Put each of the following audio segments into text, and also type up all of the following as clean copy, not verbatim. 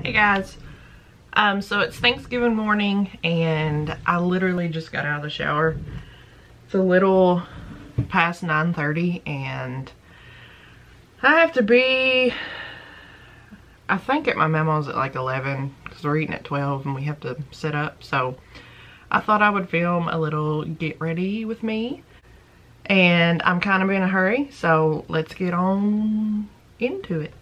Hey guys, so it's Thanksgiving morning and I literally just got out of the shower. It's a little past 9:30 and I have to be, I think at my mama's at like 11 because we're eating at 12 and we have to set up. So I thought I would film a little get ready with me, and I'm kind of in a hurry, so let's get on into it.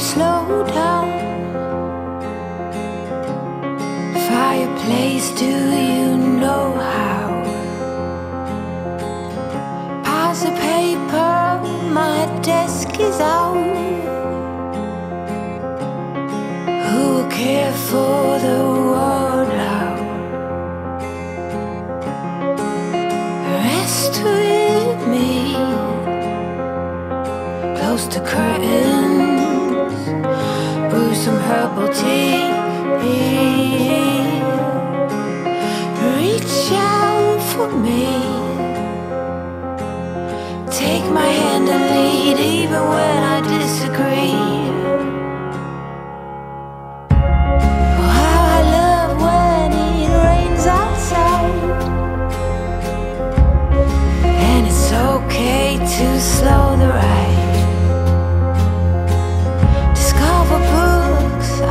Slow down. Fireplace, do you know how? Piles of paper, my desk is out. Who will care for the world now? Rest with me, close to curtains. Brew some herbal tea. Reach out for me. Take my hand and lead even when I disagree. Oh, how I love when it rains outside, and it's okay to slow the ride. Books I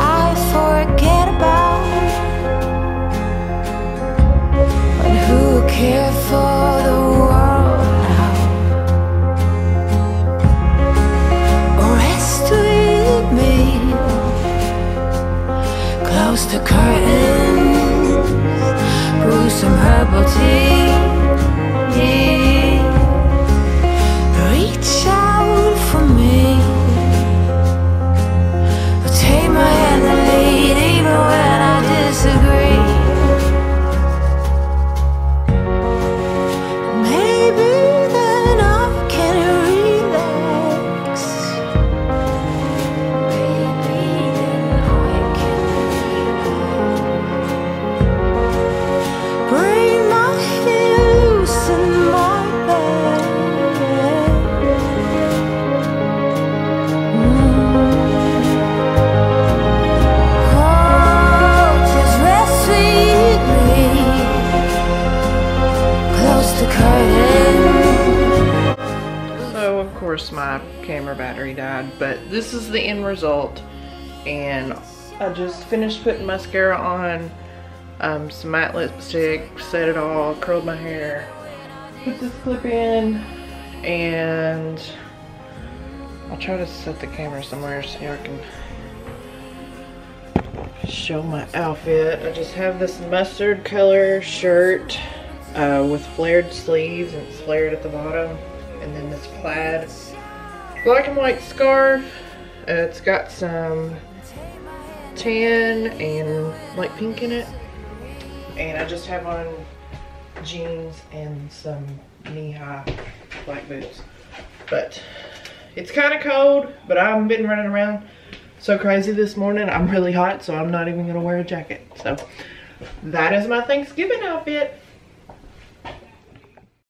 forget about, but who care for the world now? Rest with me, close the curtains, brew some herbal tea. Reach out for me. Take my hand and lead even when I disagree. Maybe then I can relax. Maybe then I can relax. camera battery died, but this is the end result. And I just finished putting mascara on, some matte lipstick, set it all, curled my hair, put this clip in, and I'll try to set the camera somewhere so I can show my outfit. I just have this mustard color shirt with flared sleeves, and it's flared at the bottom, and then this plaid black and white scarf. It's got some tan and light pink in it, and I just have on jeans and some knee-high black boots. But it's kind of cold, but I've been running around so crazy this morning. I'm really hot, so I'm not even gonna wear a jacket. So that is my Thanksgiving outfit.